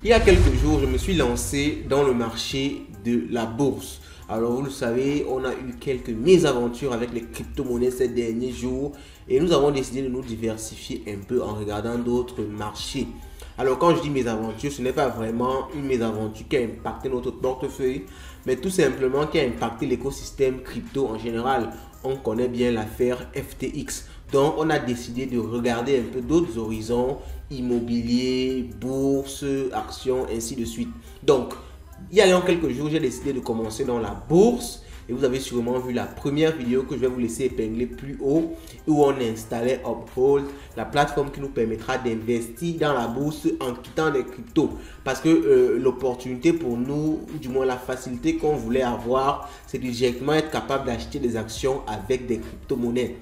Il y a quelques jours, je me suis lancé dans le marché de la bourse. Alors vous le savez, on a eu quelques mésaventures avec les crypto-monnaies ces derniers jours et nous avons décidé de nous diversifier un peu en regardant d'autres marchés. Alors quand je dis mésaventures, ce n'est pas vraiment une mésaventure qui a impacté notre portefeuille, mais tout simplement qui a impacté l'écosystème crypto en général. On connaît bien l'affaire FTX. Donc, on a décidé de regarder un peu d'autres horizons, immobilier, bourse, actions, ainsi de suite. Donc, il y a quelques jours, j'ai décidé de commencer dans la bourse. Et vous avez sûrement vu la première vidéo que je vais vous laisser épingler plus haut, où on installait Uphold, la plateforme qui nous permettra d'investir dans la bourse en quittant les cryptos. Parce que l'opportunité pour nous, ou du moins la facilité qu'on voulait avoir, c'est de directement être capable d'acheter des actions avec des crypto-monnaies.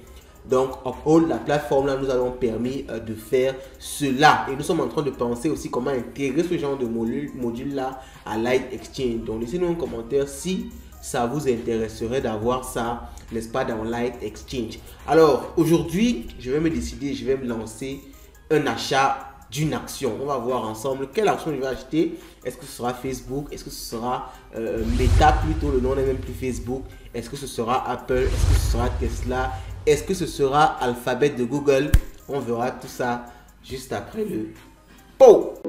Donc, Uphold, la plateforme là, nous avons permis de faire cela. Et nous sommes en train de penser aussi comment intégrer ce genre de module là à Light Exchange. Donc, laissez-nous un commentaire si ça vous intéresserait d'avoir ça, n'est-ce pas, dans Light Exchange. Alors, aujourd'hui, je vais me décider, je vais me lancer un achat d'une action. On va voir ensemble quelle action je vais acheter. Est-ce que ce sera Facebook? Est-ce que ce sera Meta plutôt? Le nom n'est même plus Facebook. Est-ce que ce sera Apple? Est-ce que ce sera Tesla? Est-ce que ce sera Alphabet de Google? On verra tout ça juste après le pot.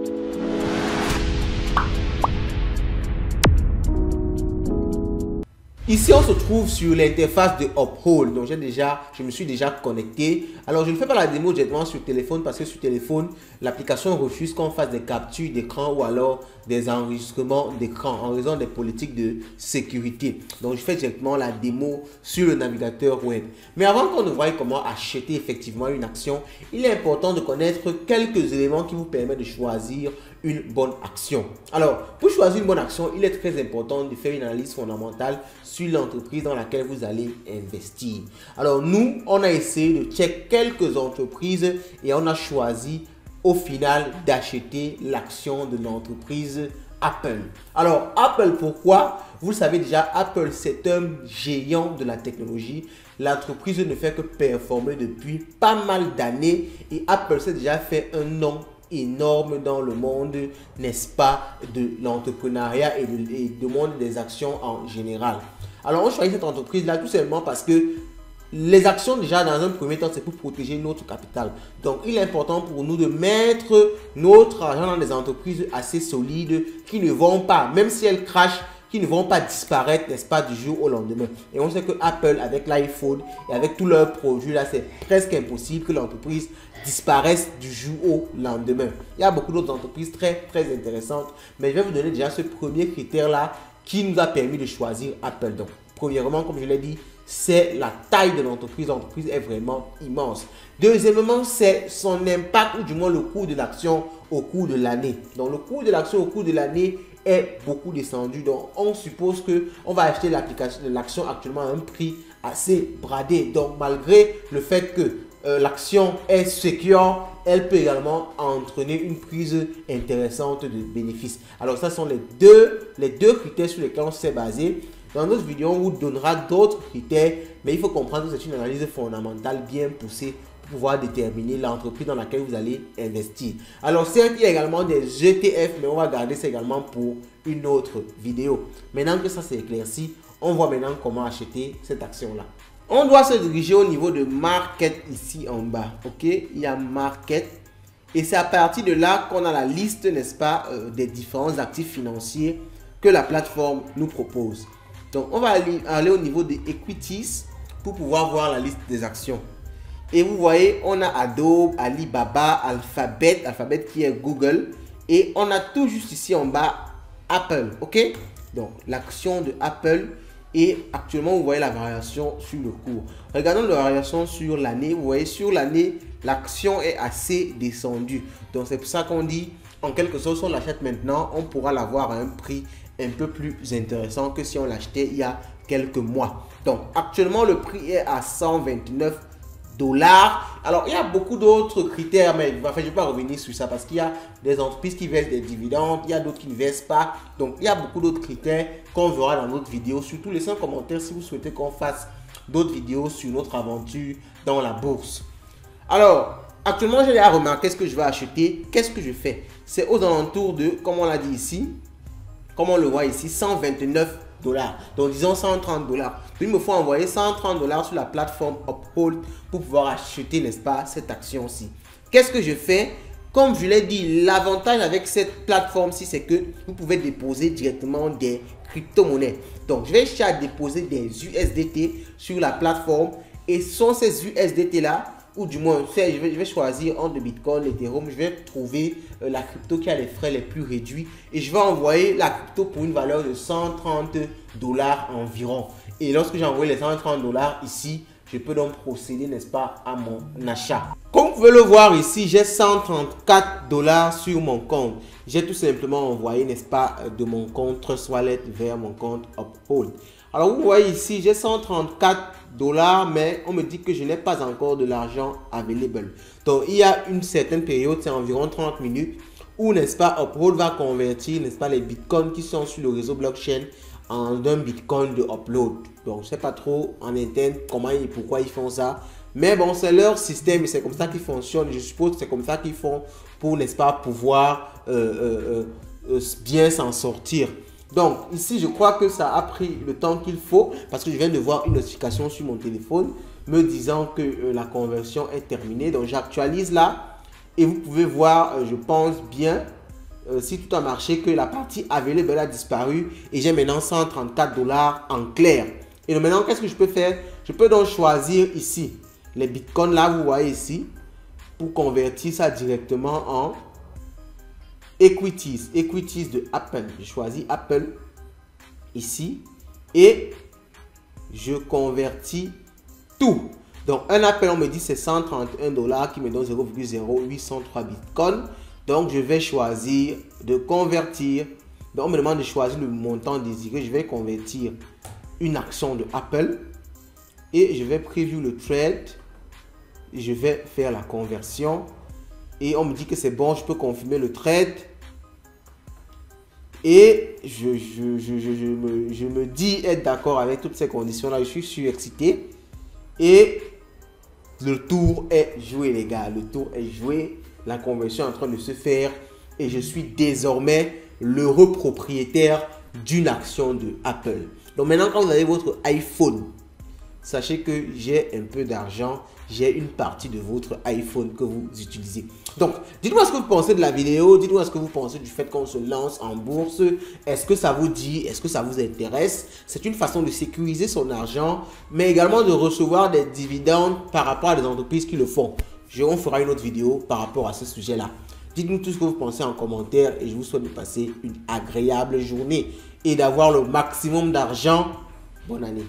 Ici, on se trouve sur l'interface de Uphold. Donc, je me suis déjà connecté. Alors, je ne fais pas la démo directement sur téléphone parce que sur téléphone, l'application refuse qu'on fasse des captures d'écran ou alors des enregistrements d'écran en raison des politiques de sécurité. Donc, je fais directement la démo sur le navigateur web. Mais avant qu'on ne voie comment acheter effectivement une action, il est important de connaître quelques éléments qui vous permettent de choisir une bonne action. Alors, pour choisir une bonne action, il est très important de faire une analyse fondamentale sur l'entreprise dans laquelle vous allez investir. Alors, nous, on a essayé de check quelques entreprises et on a choisi au final d'acheter l'action de l'entreprise Apple. Alors, Apple, pourquoi? Vous le savez déjà, Apple, c'est un géant de la technologie. L'entreprise ne fait que performer depuis pas mal d'années et Apple s'est déjà fait un nom énorme dans le monde, n'est-ce pas, de l'entrepreneuriat et du monde des actions en général. Alors, on choisit cette entreprise-là tout simplement parce que les actions, déjà, dans un premier temps, c'est pour protéger notre capital. Donc, il est important pour nous de mettre notre argent dans des entreprises assez solides qui ne vont pas, même si elles crachent, qui ne vont pas disparaître, n'est-ce pas, du jour au lendemain. Et on sait que Apple, avec l'iPhone et avec tous leurs produits là, c'est presque impossible que l'entreprise disparaisse du jour au lendemain. Il y a beaucoup d'autres entreprises très intéressantes, mais je vais vous donner déjà ce premier critère là qui nous a permis de choisir Apple. Donc, premièrement, comme je l'ai dit, c'est la taille de l'entreprise. L'entreprise est vraiment immense. Deuxièmement, c'est son impact ou du moins le cours de l'action au cours de l'année. Donc, le cours de l'action au cours de l'année est beaucoup descendu. Donc, on suppose que on va acheter l'action actuellement à un prix assez bradé. Donc, malgré le fait que l'action est secure, elle peut également entraîner une prise intéressante de bénéfices. Alors, ça sont les deux critères sur lesquels on s'est basé. Dans notre vidéo, on vous donnera d'autres critères, mais il faut comprendre que c'est une analyse fondamentale bien poussée pour pouvoir déterminer l'entreprise dans laquelle vous allez investir. Alors, certes, il y a également des ETF, mais on va garder ça également pour une autre vidéo. Maintenant que ça s'est éclairci, on voit maintenant comment acheter cette action-là. On doit se diriger au niveau de Market ici en bas. Ok, il y a Market. Et c'est à partir de là qu'on a la liste, n'est-ce pas, des différents actifs financiers que la plateforme nous propose. Donc, on va aller au niveau des Equities pour pouvoir voir la liste des actions. Et vous voyez, on a Adobe, Alibaba, Alphabet qui est Google. Et on a tout juste ici en bas Apple. Ok, donc l'action de Apple. Et actuellement, vous voyez la variation sur le cours. Regardons la variation sur l'année. Vous voyez, sur l'année, l'action est assez descendue. Donc, c'est pour ça qu'on dit, en quelque sorte, si on l'achète maintenant, on pourra l'avoir à un prix un peu plus intéressant que si on l'achetait il y a quelques mois. Donc, actuellement, le prix est à 129 $. Alors, il y a beaucoup d'autres critères, mais enfin, je ne vais pas revenir sur ça parce qu'il y a des entreprises qui versent des dividendes, il y a d'autres qui ne versent pas. Donc, il y a beaucoup d'autres critères qu'on verra dans notre vidéo. Surtout, laissez un commentaire si vous souhaitez qu'on fasse d'autres vidéos sur notre aventure dans la bourse. Alors, actuellement, j'ai déjà remarqué ce que je vais acheter. Qu'est-ce que je fais? C'est aux alentours de, comme on l'a dit ici, comme on le voit ici, 129 $. Donc, disons 130 $. Il me faut envoyer 130 $ sur la plateforme Uphold pour pouvoir acheter, n'est-ce pas, cette action-ci. Qu'est-ce que je fais? Comme je l'ai dit, l'avantage avec cette plateforme-ci, c'est que vous pouvez déposer directement des crypto-monnaies. Donc, je vais chercher à déposer des USDT sur la plateforme. Et ce sont ces USDT-là, ou du moins, je vais choisir entre Bitcoin et Ethereum. Je vais trouver la crypto qui a les frais les plus réduits. Et je vais envoyer la crypto pour une valeur de 130 $ environ. Et lorsque j'ai envoyé les 130 $ ici, je peux donc procéder, n'est-ce pas, à mon achat. Comme vous pouvez le voir ici, j'ai 134 $ sur mon compte. J'ai tout simplement envoyé, n'est-ce pas, de mon compte Trust Wallet vers mon compte Uphold. Alors, vous voyez ici, j'ai 134 $, mais on me dit que je n'ai pas encore de l'argent available. Donc, il y a une certaine période, c'est environ 30 minutes, où, n'est-ce pas, Uphold va convertir, n'est-ce pas, les bitcoins qui sont sur le réseau blockchain en un bitcoin de upload. Donc, je ne sais pas trop en interne comment et pourquoi ils font ça. Mais bon, c'est leur système et c'est comme ça qu'ils fonctionnent. Je suppose que c'est comme ça qu'ils font pour, n'est-ce pas, pouvoir bien s'en sortir. Donc, ici, je crois que ça a pris le temps qu'il faut parce que je viens de voir une notification sur mon téléphone me disant que la conversion est terminée. Donc, j'actualise là et vous pouvez voir, je pense bien, si tout a marché, que la partie available a disparu et j'ai maintenant 134 $ en clair. Et donc maintenant, qu'est-ce que je peux faire? Je peux donc choisir ici les bitcoins là, vous voyez ici, pour convertir ça directement en equities de Apple. Je choisis Apple ici et je convertis tout. Donc un Apple, on me dit c'est 131 $ qui me donne 0,0803 bitcoins. Donc je vais choisir de convertir. Donc on me demande de choisir le montant désiré. Je vais convertir une action de Apple et je vais preview le trade. Je vais faire la conversion. Et on me dit que c'est bon, je peux confirmer le trade. Et je me dis être d'accord avec toutes ces conditions-là. Je suis surexcité. Et le tour est joué, les gars. Le tour est joué. La conversion est en train de se faire. Et je suis désormais l'heureux propriétaire d'une action de Apple. Donc maintenant, quand vous avez votre iPhone, sachez que j'ai un peu d'argent. J'ai une partie de votre iPhone que vous utilisez. Donc, dites-moi ce que vous pensez de la vidéo. Dites-moi ce que vous pensez du fait qu'on se lance en bourse. Est-ce que ça vous dit? Est-ce que ça vous intéresse? C'est une façon de sécuriser son argent, mais également de recevoir des dividendes par rapport à des entreprises qui le font. On fera une autre vidéo par rapport à ce sujet-là. Dites-nous tout ce que vous pensez en commentaire et je vous souhaite de passer une agréable journée et d'avoir le maximum d'argent. Bonne année.